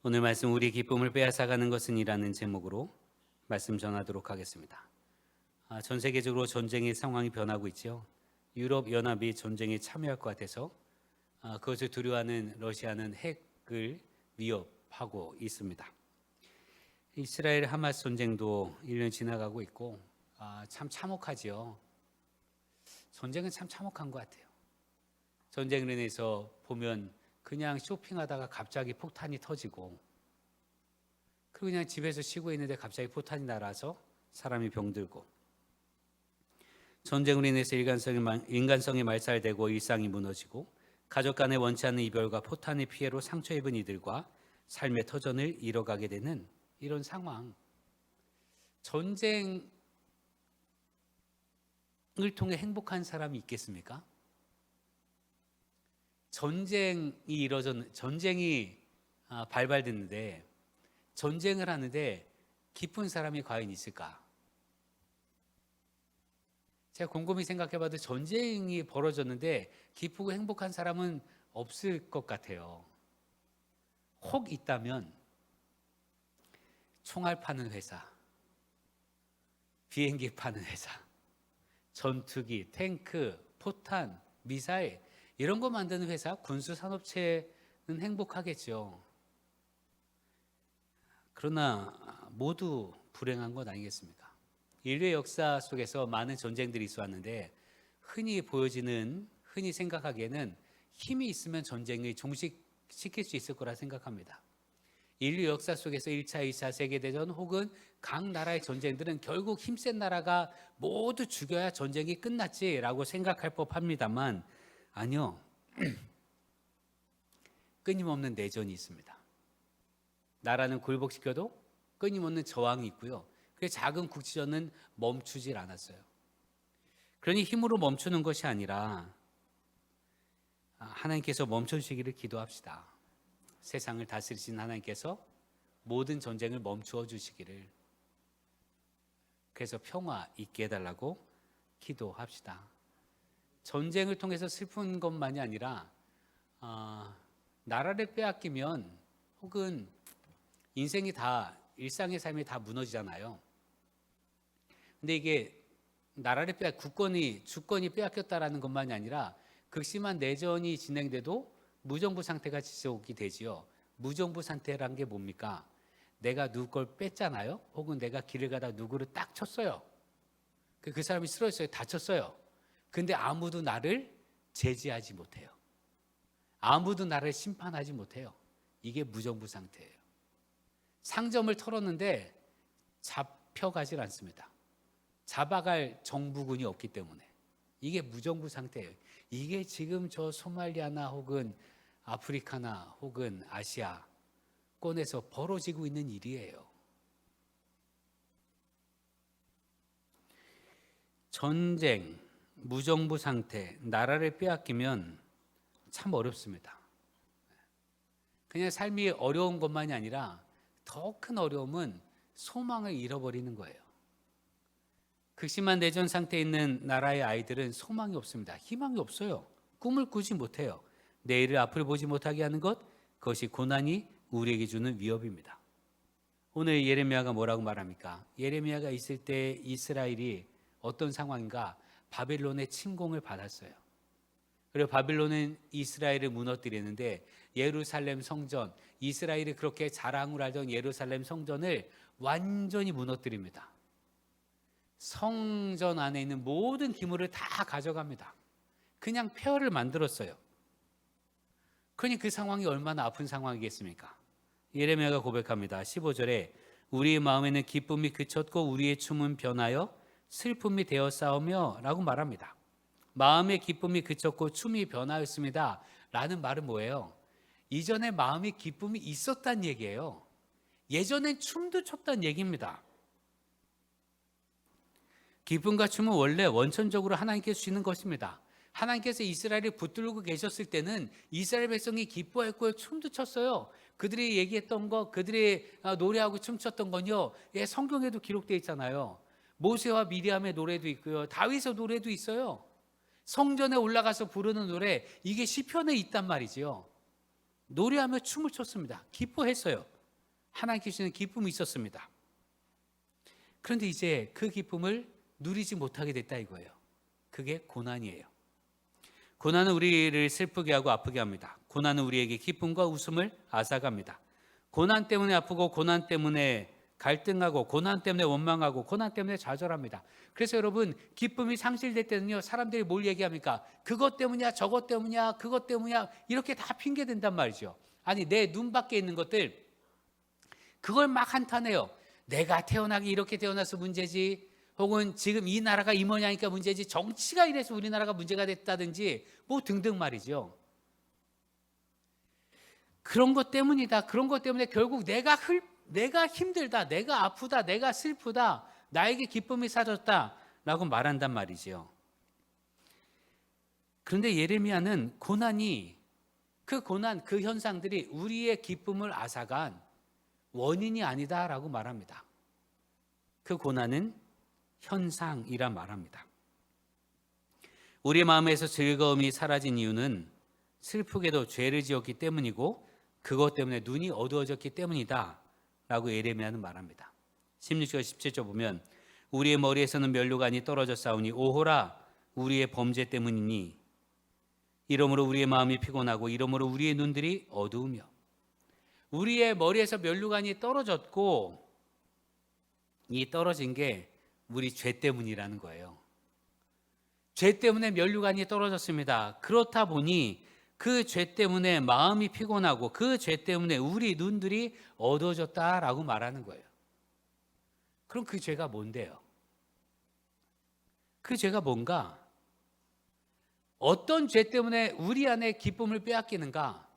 오늘 말씀 우리 기쁨을 빼앗아가는 것은 이라는 제목으로 말씀 전하도록 하겠습니다. 전 세계적으로 전쟁의 상황이 변하고 있죠. 유럽 연합이 전쟁에 참여할 것 같아서 그것을 두려워하는 러시아는 핵을 위협하고 있습니다. 이스라엘 하마스 전쟁도 1년 지나가고 있고 참 참혹하지요. 전쟁은 참 참혹한 것 같아요. 전쟁을 인해서 보면 그냥 쇼핑하다가 갑자기 폭탄이 터지고, 그리고 그냥 집에서 쉬고 있는데 갑자기 포탄이 날아서 사람이 병들고, 전쟁으로 인해서 인간성이 말살되고 일상이 무너지고, 가족 간의 원치 않는 이별과 포탄의 피해로 상처 입은 이들과 삶의 터전을 잃어가게 되는 이런 상황. 전쟁을 통해 행복한 사람이 있겠습니까? 전쟁이 발발됐는데, 전쟁을 하는데 기쁜 사람이 과연 있을까? 제가 곰곰이 생각해봐도 전쟁이 벌어졌는데 기쁘고 행복한 사람은 없을 것 같아요. 혹 있다면 총알 파는 회사, 비행기 파는 회사, 전투기, 탱크, 포탄, 미사일 이런 거 만드는 회사, 군수산업체는 행복하겠죠. 그러나 모두 불행한 것 아니겠습니까? 인류의 역사 속에서 많은 전쟁들이 있었는데 흔히 생각하기에는 힘이 있으면 전쟁을 종식시킬 수 있을 거라 생각합니다. 인류 역사 속에서 1차, 2차 세계대전 혹은 각 나라의 전쟁들은 결국 힘센 나라가 모두 죽여야 전쟁이 끝났지라고 생각할 법합니다만 아니요. 끊임없는 내전이 있습니다. 나라는 굴복시켜도 끊임없는 저항이 있고요. 그래서 작은 국지전은 멈추질 않았어요. 그러니 힘으로 멈추는 것이 아니라 하나님께서 멈춰주시기를 기도합시다. 세상을 다스리신 하나님께서 모든 전쟁을 멈추어 주시기를, 그래서 평화 있게 해달라고 기도합시다. 전쟁을 통해서 슬픈 것만이 아니라 나라를 빼앗기면 혹은 일상의 삶이 다 무너지잖아요. 근데 이게 나라를 주권이 빼앗겼다라는 것만이 아니라 극심한 내전이 진행돼도 무정부 상태가 지속이 되지요. 무정부 상태란 게 뭡니까? 내가 누구 걸 뺐잖아요. 혹은 내가 길을 가다 누구를 딱 쳤어요. 그 사람이 쓰러졌어요. 다쳤어요. 근데 아무도 나를 제지하지 못해요. 아무도 나를 심판하지 못해요. 이게 무정부 상태예요. 상점을 털었는데 잡혀가질 않습니다. 잡아갈 정부군이 없기 때문에. 이게 무정부 상태예요. 이게 지금 저 소말리아나 혹은 아프리카나 혹은 아시아권에서 벌어지고 있는 일이에요. 전쟁, 무정부 상태, 나라를 빼앗기면 참 어렵습니다. 그냥 삶이 어려운 것만이 아니라 더 큰 어려움은 소망을 잃어버리는 거예요. 극심한 내전 상태에 있는 나라의 아이들은 소망이 없습니다. 희망이 없어요. 꿈을 꾸지 못해요. 내일을 앞을 보지 못하게 하는 것, 그것이 고난이 우리에게 주는 위협입니다. 오늘 예레미야가 뭐라고 말합니까? 예레미야가 있을 때 이스라엘이 어떤 상황인가? 바벨론의 침공을 받았어요. 그리고 바벨론은 이스라엘을 무너뜨리는데 예루살렘 성전, 이스라엘이 그렇게 자랑을 하던 예루살렘 성전을 완전히 무너뜨립니다. 성전 안에 있는 모든 기물을 다 가져갑니다. 그냥 폐허를 만들었어요. 그러니 그 상황이 얼마나 아픈 상황이겠습니까? 예레미야가 고백합니다. 15절에 우리의 마음에는 기쁨이 그쳤고 우리의 춤은 변하여 슬픔이 되어 싸우며 라고 말합니다. 마음의 기쁨이 그쳤고 춤이 변하였습니다 라는 말은 뭐예요? 이전에 마음의 기쁨이 있었다는 얘기예요. 예전엔 춤도 췄다는 얘기입니다. 기쁨과 춤은 원래 원천적으로 하나님께서 주시는 것입니다. 하나님께서 이스라엘을 붙들고 계셨을 때는 이스라엘 백성이 기뻐했고요, 춤도 췄어요. 그들이 얘기했던 거, 그들이 노래하고 춤췄던 건요, 성경에도 기록되어 있잖아요. 모세와 미리암의 노래도 있고요, 다윗의 노래도 있어요. 성전에 올라가서 부르는 노래, 이게 시편에 있단 말이지요. 노래하며 춤을 췄습니다. 기뻐했어요. 하나님께 주시는 기쁨이 있었습니다. 그런데 이제 그 기쁨을 누리지 못하게 됐다 이거예요. 그게 고난이에요. 고난은 우리를 슬프게 하고 아프게 합니다. 고난은 우리에게 기쁨과 웃음을 앗아갑니다. 고난 때문에 아프고 고난 때문에 갈등하고 고난 때문에 원망하고 고난 때문에 좌절합니다. 그래서 여러분, 기쁨이 상실될 때는요, 사람들이 뭘 얘기합니까? 그것 때문이야, 저것 때문이야, 그것 때문이야, 이렇게 다 핑계 댄단 말이죠. 아니, 내 눈 밖에 있는 것들, 그걸 막 한탄해요. 내가 태어나기 이렇게 태어나서 문제지, 혹은 지금 이 나라가 이 모양이니까 문제지, 정치가 이래서 우리나라가 문제가 됐다든지 뭐 등등 말이죠. 그런 것 때문이다. 그런 것 때문에 결국 내가 힘들다, 내가 아프다, 내가 슬프다, 나에게 기쁨이 사라졌다 라고 말한단 말이죠. 그런데 예레미야는 그 고난, 그 현상들이 우리의 기쁨을 앗아간 원인이 아니다라고 말합니다. 그 고난은 현상이라 말합니다. 우리 마음에서 즐거움이 사라진 이유는 슬프게도 죄를 지었기 때문이고 그것 때문에 눈이 어두워졌기 때문이다 라고 예레미야는 말합니다. 16절 17절 보면 우리의 머리에서는 면류관이 떨어져 싸우니 오호라 우리의 범죄 때문이니 이러므로 우리의 마음이 피곤하고 이러므로 우리의 눈들이 어두우며. 우리의 머리에서 면류관이 떨어졌고 이 떨어진 게 우리 죄 때문이라는 거예요. 죄 때문에 면류관이 떨어졌습니다. 그렇다 보니 그 죄 때문에 마음이 피곤하고 그 죄 때문에 우리 눈들이 어두워졌다라고 말하는 거예요. 그럼 그 죄가 뭔데요? 그 죄가 뭔가? 어떤 죄 때문에 우리 안에 기쁨을 빼앗기는가?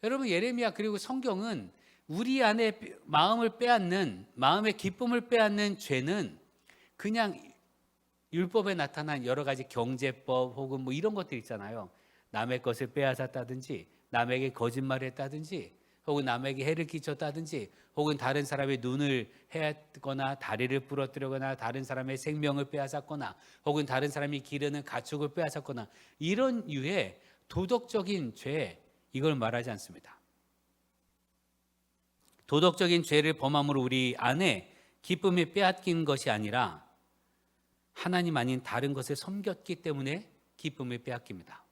여러분, 예레미야 그리고 성경은 우리 안에 마음을 빼앗는, 마음의 기쁨을 빼앗는 죄는 그냥 율법에 나타난 여러 가지 경제법 혹은 뭐 이런 것들 있잖아요. 남의 것을 빼앗았다든지, 남에게 거짓말했다든지, 혹은 남에게 해를 끼쳤다든지, 혹은 다른 사람의 눈을 해했거나 다리를 부러뜨리거나 다른 사람의 생명을 빼앗았거나 혹은 다른 사람이 기르는 가축을 빼앗았거나 이런 유의 도덕적인 죄, 이걸 말하지 않습니다. 도덕적인 죄를 범함으로 우리 안에 기쁨이 빼앗긴 것이 아니라 하나님 아닌 다른 것을 섬겼기 때문에 기쁨을 빼앗깁니다.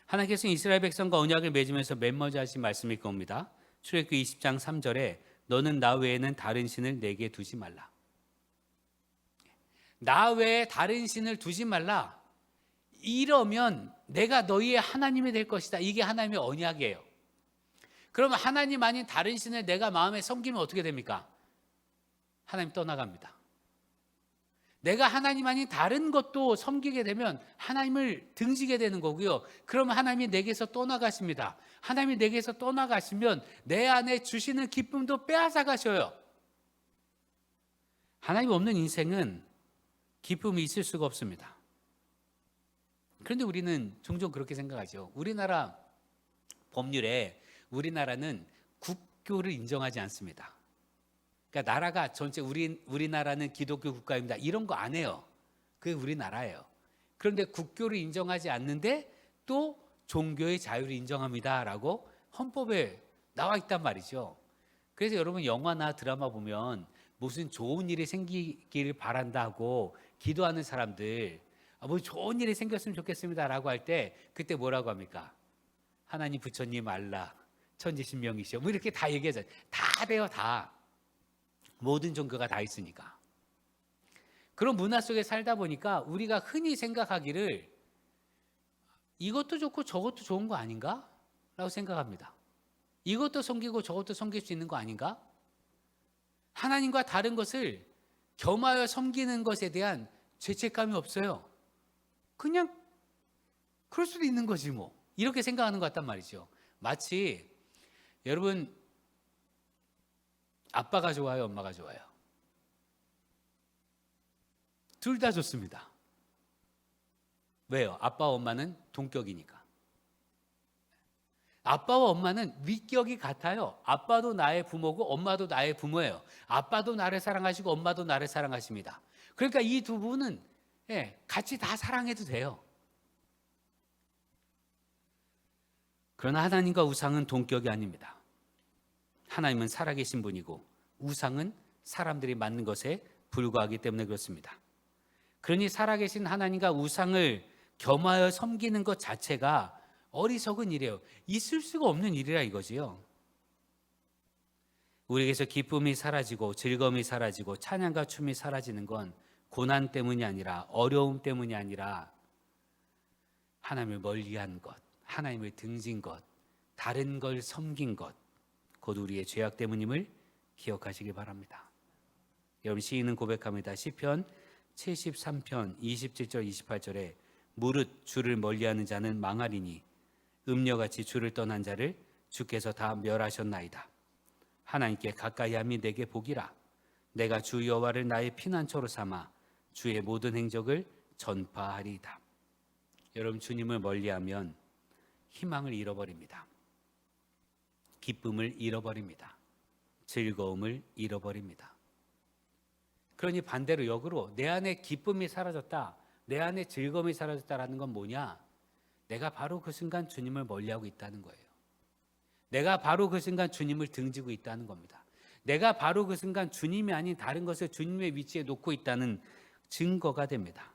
하나님께서 이스라엘 백성과 언약을 맺으면서 맨 먼저 하신 말씀일 겁니다. 출애굽기 20장 3절에 너는 나 외에는 다른 신을 내게 두지 말라. 나 외에 다른 신을 두지 말라. 이러면 내가 너희의 하나님이 될 것이다. 이게 하나님의 언약이에요. 그러면 하나님 아닌 다른 신을 내가 마음에 섬기면 어떻게 됩니까? 하나님 떠나갑니다. 내가 하나님 아닌 다른 것도 섬기게 되면 하나님을 등지게 되는 거고요. 그러면 하나님이 내게서 떠나가십니다. 하나님이 내게서 떠나가시면 내 안에 주시는 기쁨도 빼앗아 가셔요. 하나님 없는 인생은 기쁨이 있을 수가 없습니다. 그런데 우리는 종종 그렇게 생각하죠. 우리나라 법률에 우리나라는 국교를 인정하지 않습니다. 그러니까 나라가 전체 우리나라는 기독교 국가입니다. 이런 거 안 해요. 그게 우리나라예요. 그런데 국교를 인정하지 않는데 또 종교의 자유를 인정합니다라고 헌법에 나와 있단 말이죠. 그래서 여러분 영화나 드라마 보면 무슨 좋은 일이 생기기를 바란다고 기도하는 사람들, 뭐 좋은 일이 생겼으면 좋겠습니다라고 할 때 그때 뭐라고 합니까? 하나님 부처님 알라 천지신명이시여 뭐 이렇게 다 얘기하잖아요. 다 돼요. 다. 모든 종교가 다 있으니까. 그런 문화 속에 살다 보니까 우리가 흔히 생각하기를 이것도 좋고 저것도 좋은 거 아닌가? 라고 생각합니다. 이것도 섬기고 저것도 섬길 수 있는 거 아닌가? 하나님과 다른 것을 겸하여 섬기는 것에 대한 죄책감이 없어요. 그냥 그럴 수도 있는 거지 뭐. 이렇게 생각하는 것 같단 말이죠. 마치 여러분 아빠가 좋아요, 엄마가 좋아요? 둘 다 좋습니다. 왜요? 아빠와 엄마는 동격이니까. 아빠와 엄마는 위격이 같아요. 아빠도 나의 부모고 엄마도 나의 부모예요. 아빠도 나를 사랑하시고 엄마도 나를 사랑하십니다. 그러니까 이 두 분은 같이 다 사랑해도 돼요. 그러나 하나님과 우상은 동격이 아닙니다. 하나님은 살아계신 분이고 우상은 사람들이 만든 것에 불과하기 때문에 그렇습니다. 그러니 살아계신 하나님과 우상을 겸하여 섬기는 것 자체가 어리석은 일이에요. 있을 수가 없는 일이라 이거지요. 우리에게서 기쁨이 사라지고 즐거움이 사라지고 찬양과 춤이 사라지는 건 고난 때문이 아니라 어려움 때문이 아니라 하나님을 멀리한 것, 하나님을 등진 것, 다른 걸 섬긴 것, 곧 우리의 죄악 때문임을 기억하시기 바랍니다. 여러분, 시인은 고백합니다. 시편 73편 27절 28절에 무릇 주를 멀리하는 자는 망하리니 음녀같이 주를 떠난 자를 주께서 다 멸하셨나이다. 하나님께 가까이함이 내게 복이라. 내가 주 여호와를 나의 피난처로 삼아 주의 모든 행적을 전파하리이다. 여러분, 주님을 멀리하면 희망을 잃어버립니다. 기쁨을 잃어버립니다. 즐거움을 잃어버립니다. 그러니 반대로 역으로 내 안에 기쁨이 사라졌다, 내 안에 즐거움이 사라졌다라는 건 뭐냐? 내가 바로 그 순간 주님을 멀리하고 있다는 거예요. 내가 바로 그 순간 주님을 등지고 있다는 겁니다. 내가 바로 그 순간 주님이 아닌 다른 것을 주님의 위치에 놓고 있다는 증거가 됩니다.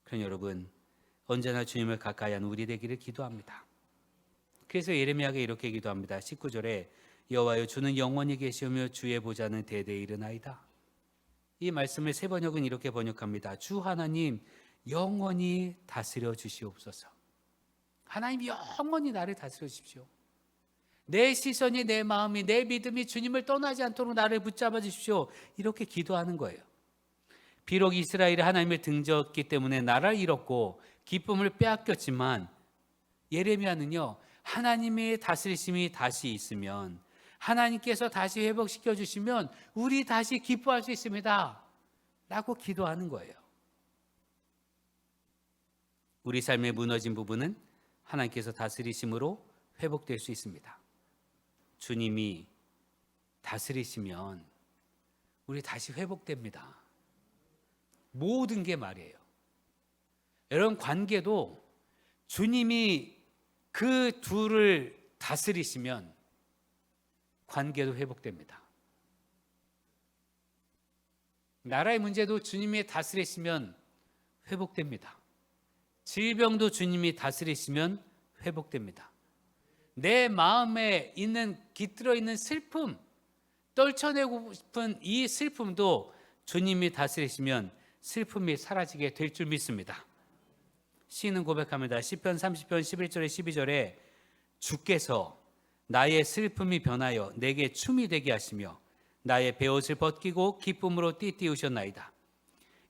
그러니 여러분, 언제나 주님을 가까이 하는 우리 되기를 기도합니다. 그래서 예레미야가 이렇게 기도합니다. 19절에 여호와여 주는 영원히 계시오며 주의 보좌는 대대에 이르나이다. 이 말씀을 세 번역은 이렇게 번역합니다. 주 하나님 영원히 다스려 주시옵소서. 하나님 영원히 나를 다스려 주십시오. 내 시선이, 내 마음이, 내 믿음이 주님을 떠나지 않도록 나를 붙잡아 주십시오. 이렇게 기도하는 거예요. 비록 이스라엘이 하나님을 등졌기 때문에 나라를 잃었고 기쁨을 빼앗겼지만 예레미야는요, 하나님의 다스리심이 다시 있으면, 하나님께서 다시 회복시켜 주시면 우리 다시 기뻐할 수 있습니다 라고 기도하는 거예요. 우리 삶의 무너진 부분은 하나님께서 다스리심으로 회복될 수 있습니다. 주님이 다스리시면 우리 다시 회복됩니다. 모든 게 말이에요. 여러분, 관계도 주님이 그 둘을 다스리시면 관계도 회복됩니다. 나라의 문제도 주님이 다스리시면 회복됩니다. 질병도 주님이 다스리시면 회복됩니다. 내 마음에 있는 깃들어 있는 슬픔, 떨쳐내고 싶은 이 슬픔도 주님이 다스리시면 슬픔이 사라지게 될 줄 믿습니다. 시인은 고백합니다. 시편 30편 11절에 12절에 주께서 나의 슬픔이 변하여 내게 춤이 되게 하시며 나의 베옷을 벗기고 기쁨으로 띠띠우셨나이다.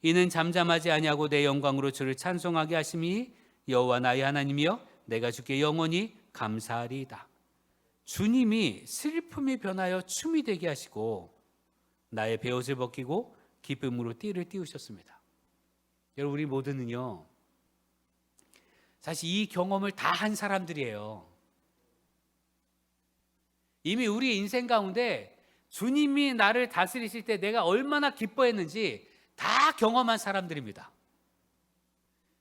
이는 잠잠하지 아니하고 내 영광으로 주를 찬송하게 하심이 여호와 나의 하나님이여 내가 주께 영원히 감사하리이다. 주님이 슬픔이 변하여 춤이 되게 하시고 나의 베옷을 벗기고 기쁨으로 띠를 띠우셨습니다. 여러분, 우리 모두는요, 사실 이 경험을 다 한 사람들이에요. 이미 우리 인생 가운데 주님이 나를 다스리실 때 내가 얼마나 기뻐했는지 다 경험한 사람들입니다.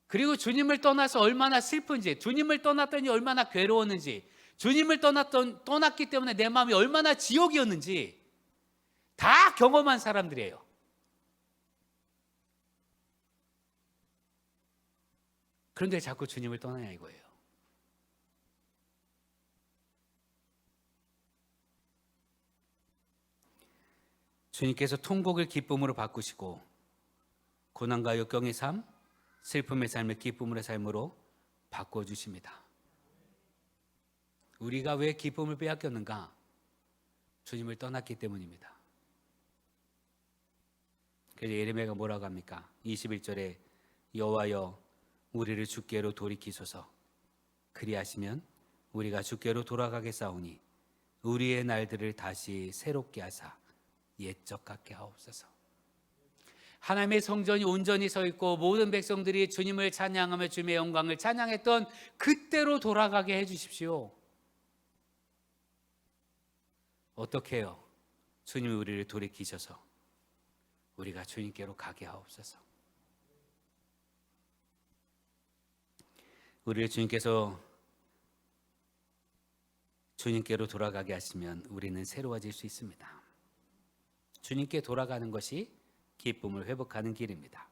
그리고 주님을 떠나서 얼마나 슬픈지, 주님을 떠났더니 얼마나 괴로웠는지, 주님을 떠났기 때문에 내 마음이 얼마나 지옥이었는지 다 경험한 사람들이에요. 그런데 자꾸 주님을 떠나냐 이거예요. 주님께서 통곡을 기쁨으로 바꾸시고 고난과 역경의 삶, 슬픔의 삶을 기쁨의 삶으로 바꿔주십니다. 우리가 왜 기쁨을 빼앗겼는가? 주님을 떠났기 때문입니다. 그래서 예레미야가 뭐라고 합니까? 21절에 여호와여 우리를 주께로 돌이키소서. 그리하시면 우리가 주께로 돌아가겠사오니 우리의 날들을 다시 새롭게 하사 옛적 같게 하옵소서. 하나님의 성전이 온전히 서 있고 모든 백성들이 주님을 찬양하며 주님의 영광을 찬양했던 그때로 돌아가게 해주십시오. 어떻게 해요? 주님이 우리를 돌이키셔서 우리가 주님께로 가게 하옵소서. 우리를 주님께서 주님께로 돌아가게 하시면 우리는 새로워질 수 있습니다. 주님께 돌아가는 것이 기쁨을 회복하는 길입니다.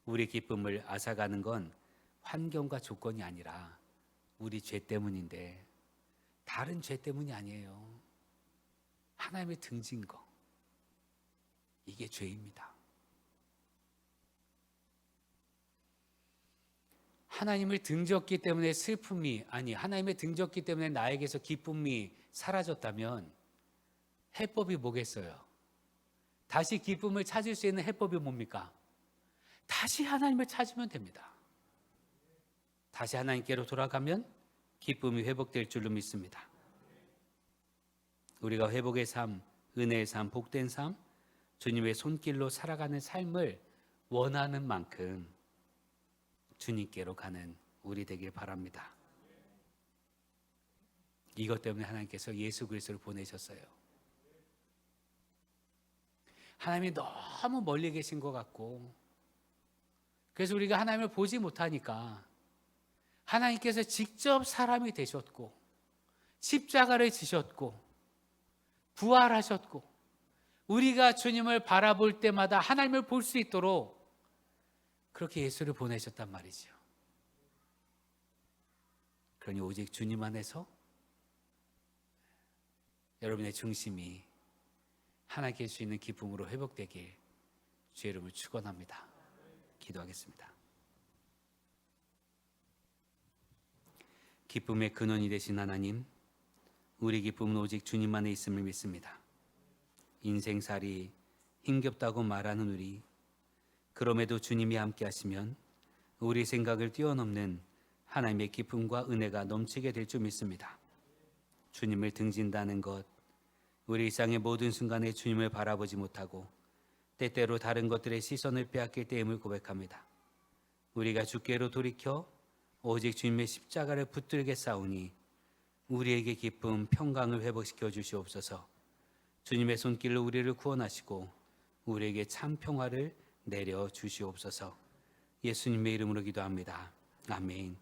우리 기쁨을 앗아가는 건 환경과 조건이 아니라 우리 죄 때문인데, 다른 죄 때문이 아니에요. 하나님의 등진 거, 이게 죄입니다. 하나님을 등졌기 때문에 슬픔이, 아니 하나님의 등졌기 때문에 나에게서 기쁨이 사라졌다면 해법이 뭐겠어요? 다시 기쁨을 찾을 수 있는 해법이 뭡니까? 다시 하나님을 찾으면 됩니다. 다시 하나님께로 돌아가면 기쁨이 회복될 줄로 믿습니다. 우리가 회복의 삶, 은혜의 삶, 복된 삶, 주님의 손길로 살아가는 삶을 원하는 만큼 주님께로 가는 우리 되길 바랍니다. 이것 때문에 하나님께서 예수 그리스도를 보내셨어요. 하나님이 너무 멀리 계신 것 같고, 그래서 우리가 하나님을 보지 못하니까 하나님께서 직접 사람이 되셨고, 십자가를 지셨고, 부활하셨고, 우리가 주님을 바라볼 때마다 하나님을 볼 수 있도록 그렇게 예수를 보내셨단 말이죠. 그러니 오직 주님 안에서 여러분의 중심이 하나님께 줄 수 있는 기쁨으로 회복되길 주의 이름을 축원합니다. 기도하겠습니다. 기쁨의 근원이 되신 하나님, 우리 기쁨은 오직 주님 안에 있음을 믿습니다. 인생살이 힘겹다고 말하는 우리, 그럼에도 주님이 함께 하시면 우리 생각을 뛰어넘는 하나님의 기쁨과 은혜가 넘치게 될 줄 믿습니다. 주님을 등진다는 것, 우리 일상의 모든 순간에 주님을 바라보지 못하고 때때로 다른 것들의 시선을 빼앗길 때임을 고백합니다. 우리가 주께로 돌이켜 오직 주님의 십자가를 붙들게 싸우니 우리에게 기쁨, 평강을 회복시켜 주시옵소서. 주님의 손길로 우리를 구원하시고 우리에게 참 평화를 내려 주시옵소서. 예수님의 이름으로 기도합니다. 아멘.